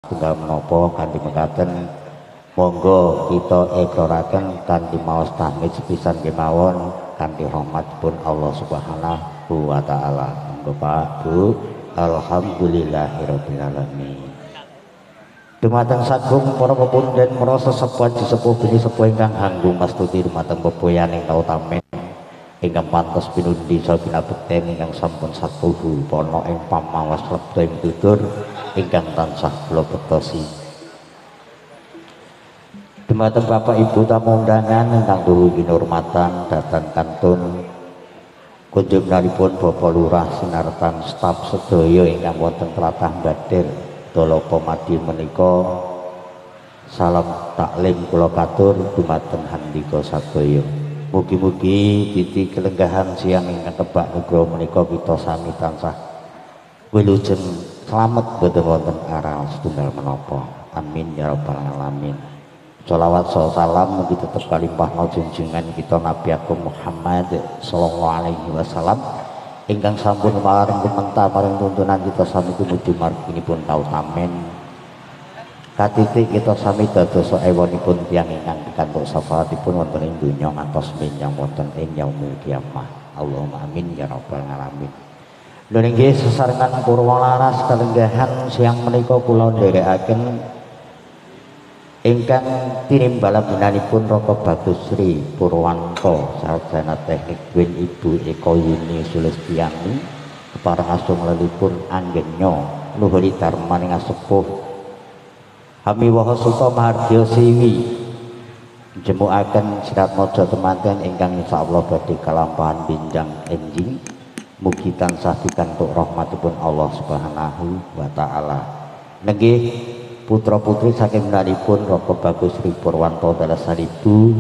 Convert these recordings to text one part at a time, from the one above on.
tunggal menapa kanthi mekaten monggo kita iqraraken kanthi maos tahmid sepisan kemawon kanthi rahmatipun Allah Subhanahu wa taala. Monggo Pak Bu. Alhamdulillahirabbil alamin. Dumateng sagung para pepundhen para sesepuh sesepuh bini sepuh ingkang anggung mastuti dumateng beboyaning kautamen ingkang pantes pinundi saha pinabekten ingkang sampun sapuhu pono ing pamawas lebda ing tutur ingkang tansah kula bektosi. Dumateng Bapak Ibu tamu undangan ingkang duhu kinurmatan dhateng kantun kunjunganipun Bapak Lurah sinartan staf sedaya ingkang wonten tlatah Badir Dolopo Madiun menika salam taklim kula katur dumateng handika sadaya. Mugi-mugi titi kelenggahan siang ingkang kebak nugra menika kita sami tansah wilujeng slamet boten wonten aral setunggal menapa. Amin ya rabbal alamin. Sholawat salam mugi tetep kalimpahna junjungan kita Nabi Agung Muhammad sallallahu alaihi wasallam ingkang sampun marang kementah marang tuntunan kita sami tumuju marginipun kautamen katitik kita sami dados ewonipun tiyang ingkang pikantuk syafaatipun wonten ing donya ngantos menyang wonten ing yaumul kiamah. Allahumma amin ya rabbal alamin. Lha nggih sesarengan purwa laras kalenggahan siang menika kula nderekaken ingkang tinimbala binanipun Raka Bagus Sri Purwanto sarjana teknik Win Ibu Eko Yuni Sulistiani kepareng asung lelipun anggennya luhuri darmaning asepuh Hamiwaha Suta Mahardya Siwi jemukaken sirat maja temanten ingkang insyaallah badhe kalampahan binjang enjing mugi tansah pikantuk rahmatipun Allah Subhanahu wa taala. Nggih putra putri saking menaripun Raka Bagus Sri Purwanto dalah saribu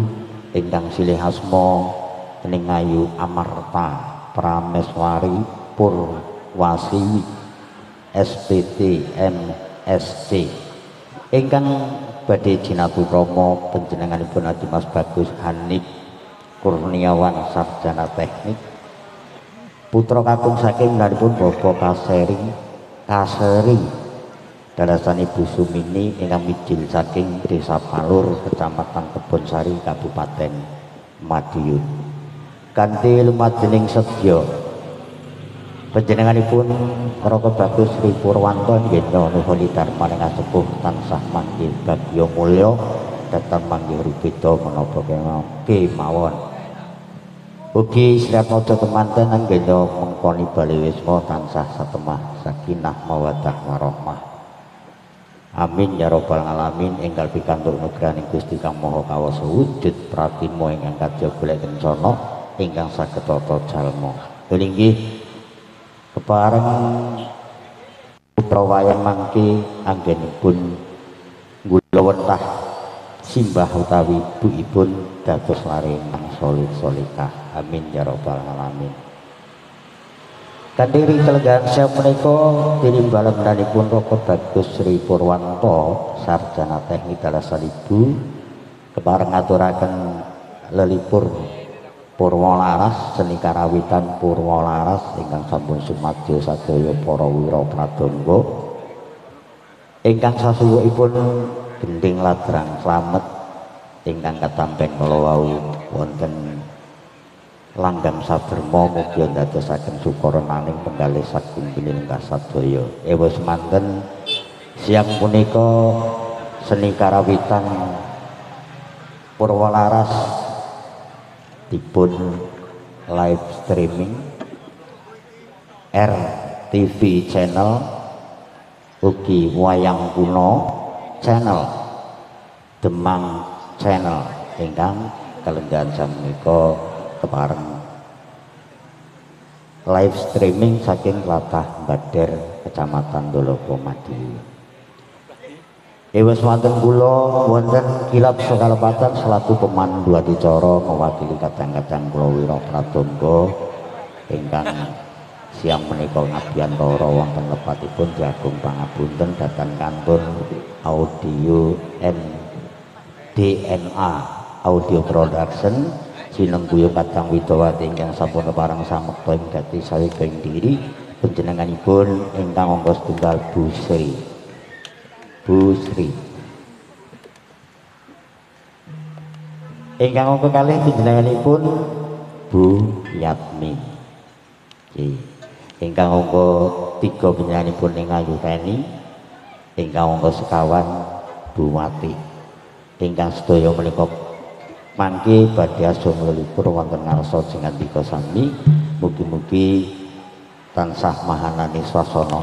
ingkang silih asma Ningayu Amarta Prameswari Purwasiwi SPT MSc ingkang badhe jinaturama panjenenganipun Adi Mas Bagus Hanif Kurniawan sarjana teknik putra kakung saking menaripun Bapak Kaseri dalasan Ibu Sumini ingkang mijil saking Desa Palur Kecamatan Kebonsari Kabupaten Madiun kanthi lumadening sedya panjenenganipun Raka Bagus Sri Purwanto nggena nuhun darmaning asepuh tansah manggih bagya mulya dhateng manggih rubeda menapa kemawon ugi sirat maja temanten nggena mengkoni bali wisma tansah satemah sakinah mawaddah warahmah. Amin ya rabbal alamin. Enggal pikantuk nugraning Gusti Kang Maha Kawasa wujud pratima ingkang kadya golek kencana ingkang saged tata jalma. Inggih kepareng putra wayang mangke anggenipun nggula wentah simbah utawi ibuipun dados lare ingkang solid solihah. Amin ya rabbal alamin. Kadiri kelenggahan siang menika tinimbala menanipun Raka Bagus Sri Purwanto sarjana teknik dalah salibu kepareng ngaturaken lelipur Purwalaras seni karawitan Purwalaras ingkang sampun sumadyo sadaya para wira pradonga ingkang sasuwukipun gending ladrang slamet ingkang katampen kala wau wonten langgam saderma mugi ndadosaken sukarananing penggalih saking piningkah sadaya. Ewa semanten siang punika seni karawitan Purwalaras dipun live streaming RTV channel ugi wayang kuno channel Demang channel ingkang kalenggahan sapunika kepareng live streaming saking tlatah Badir Kecamatan Dolopo Madiun. Wis wonten kula wonten kilap sekalepatan selaku pemandu adicara mewakili kadang-kadang kula wira pradonga ingkang siang menika ngabiyantara wonten lepatipun diagung pangapunten dhateng kantun audio DNA Audio Production sinengguya kadang widawati ingkang sampun parang samekta ing dadi saweging diri panjenenganipun ingkang angka setunggal Bu Sri Bu Sri. Ingkang angka kalih panjenenganipun Bu Yatmi. Nggih. Ingkang angka 3 panjenenganipun ing Ayu Teni. Ingkang angka sekawan Bu Wati. Ingkang sedaya menika mangke badhe asmanipun wonten ngarsa sing andika sami. Mugi-mugi tansah mahanani swasana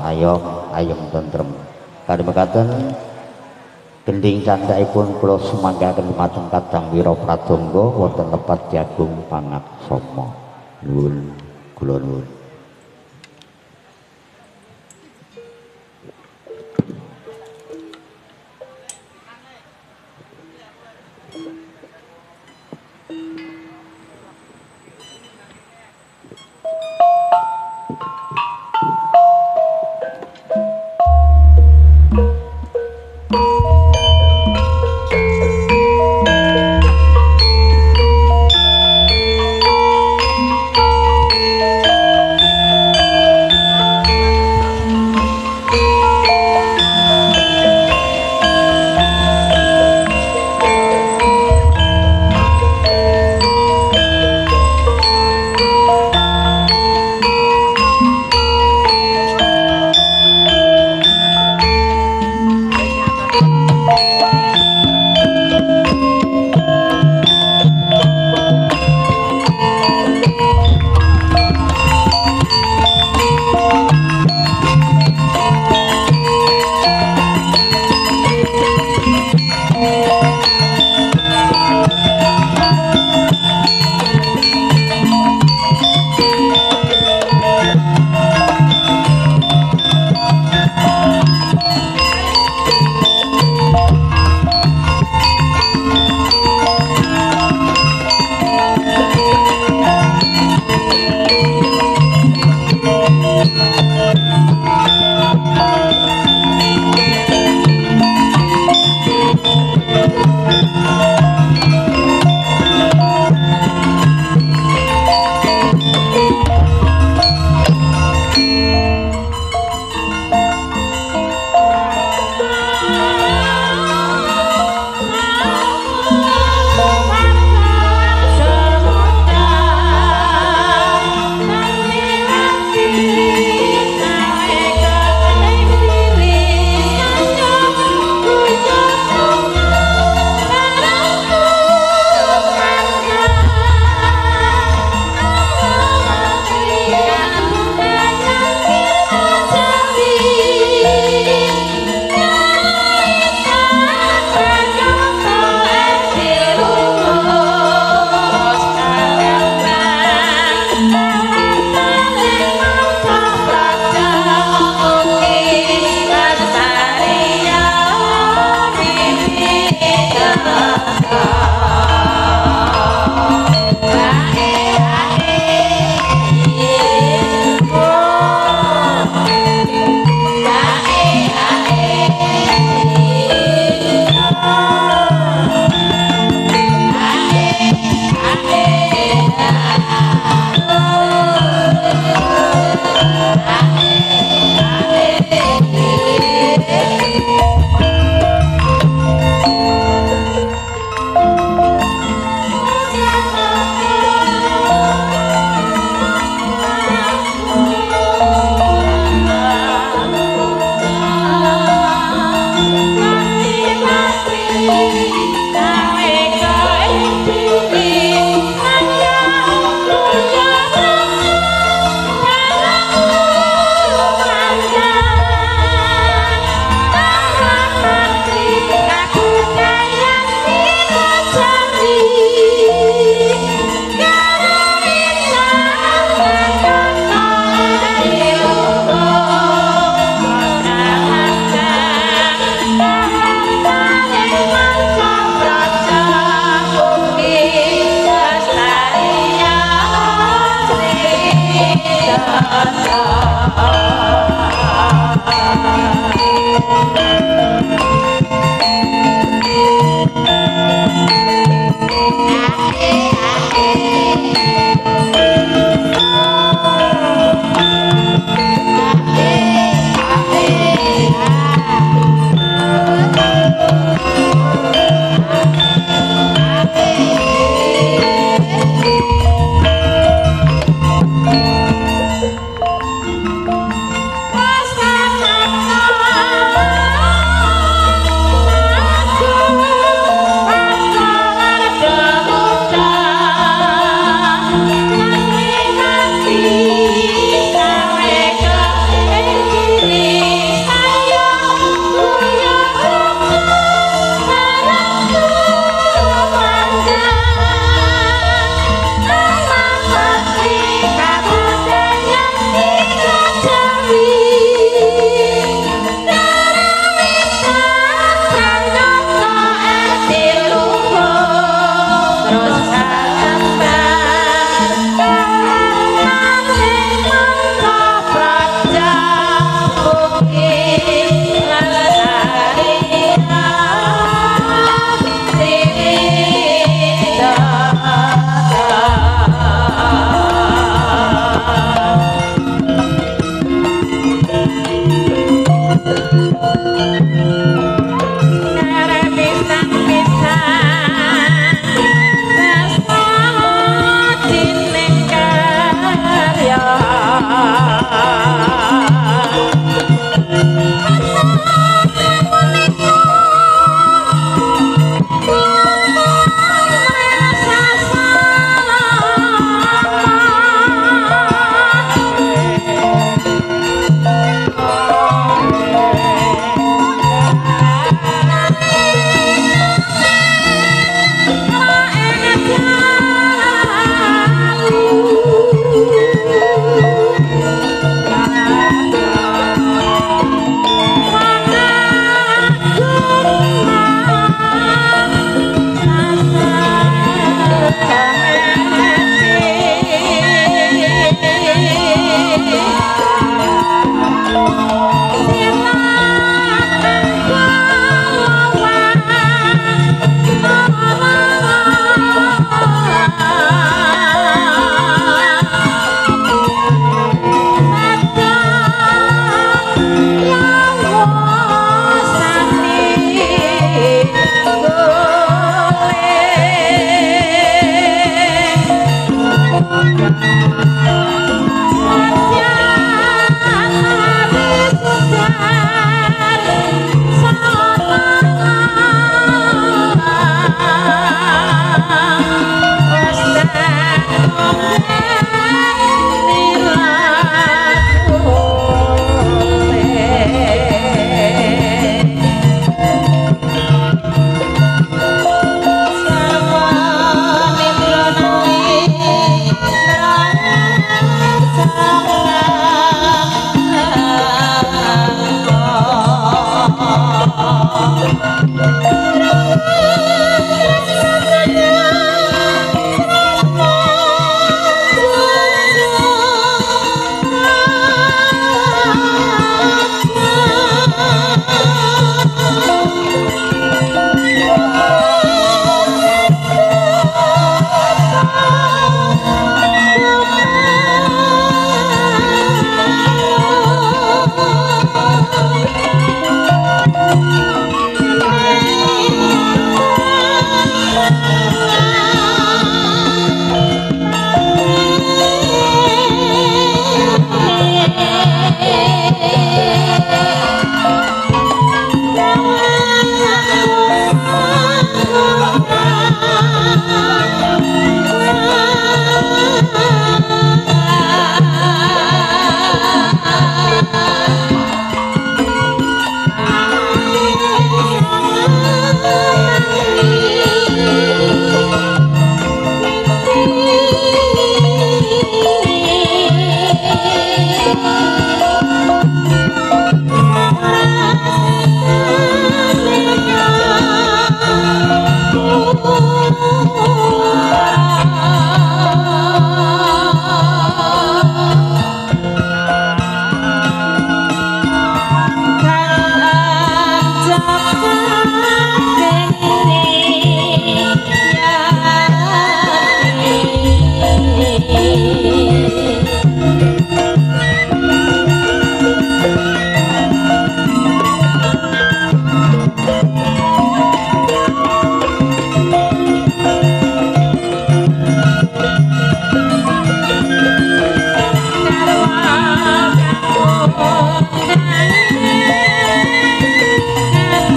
ayem tentrem. Kali mekaten gending candhaipun kula sumanggaken dumateng Kadang Wira Pradangga wonten lepat Diagung Pangaksama. Nuwun kula nuwun.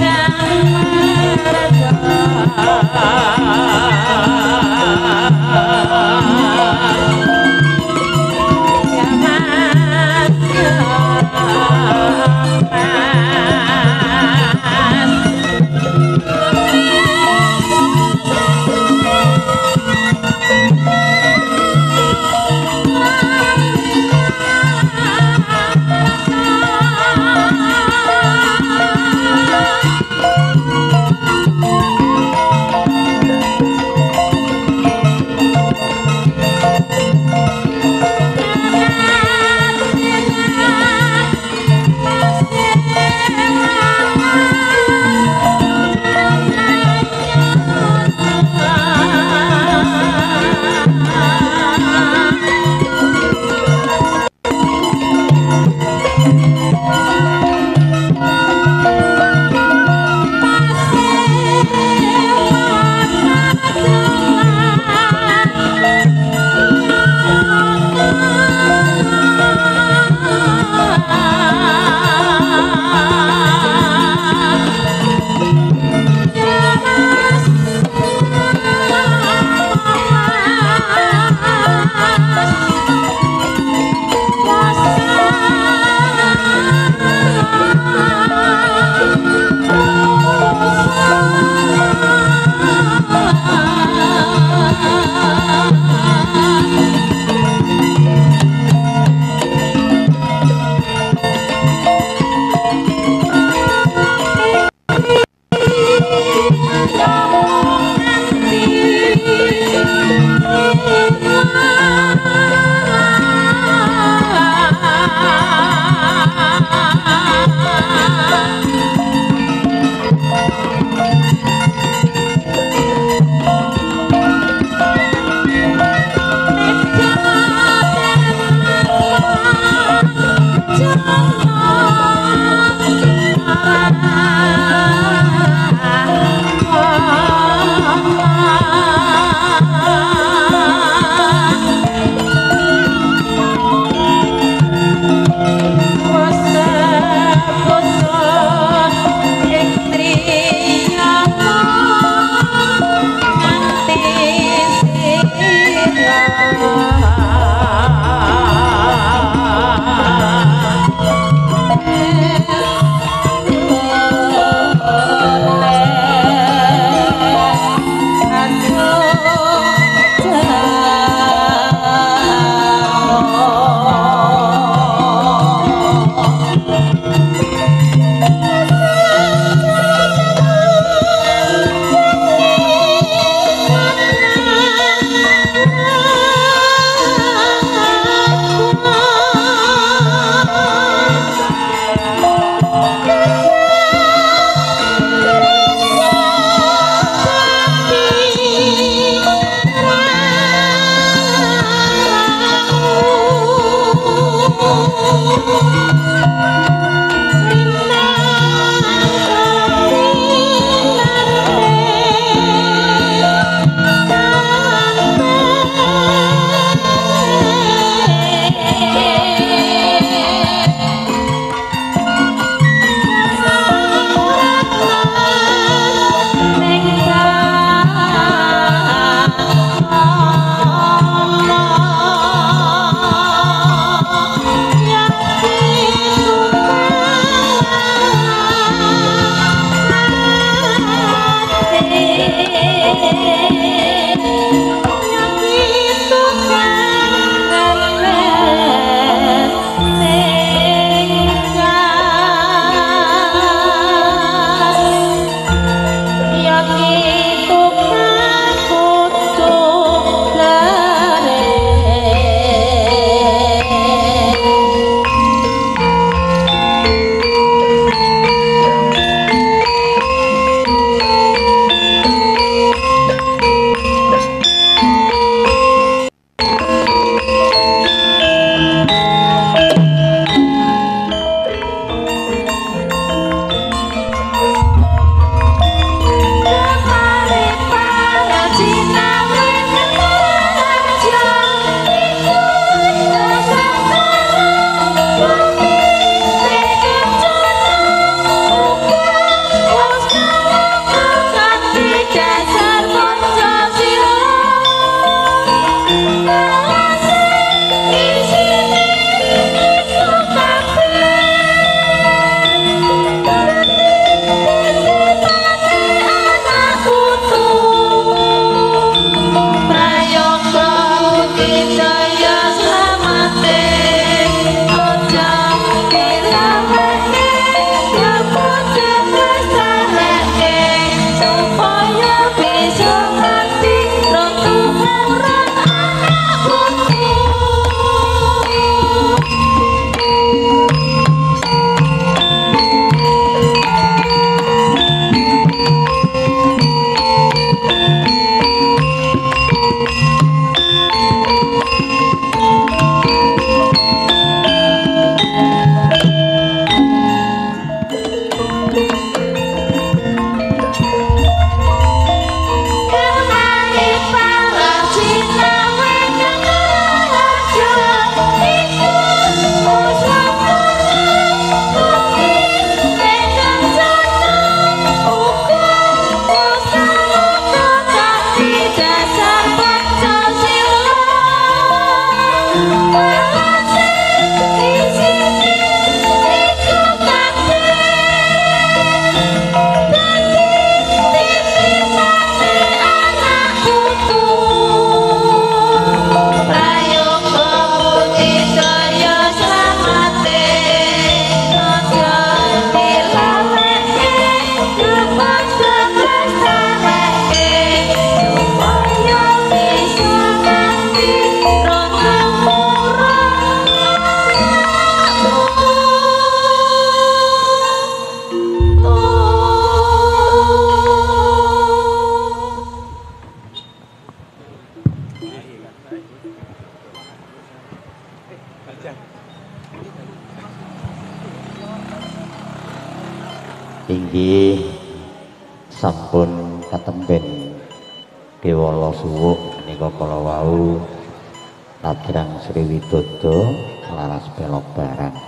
Down Inggih sampun katemben Kewala suwuk menika kala wau Ladrang Sriwidodo laras belok barang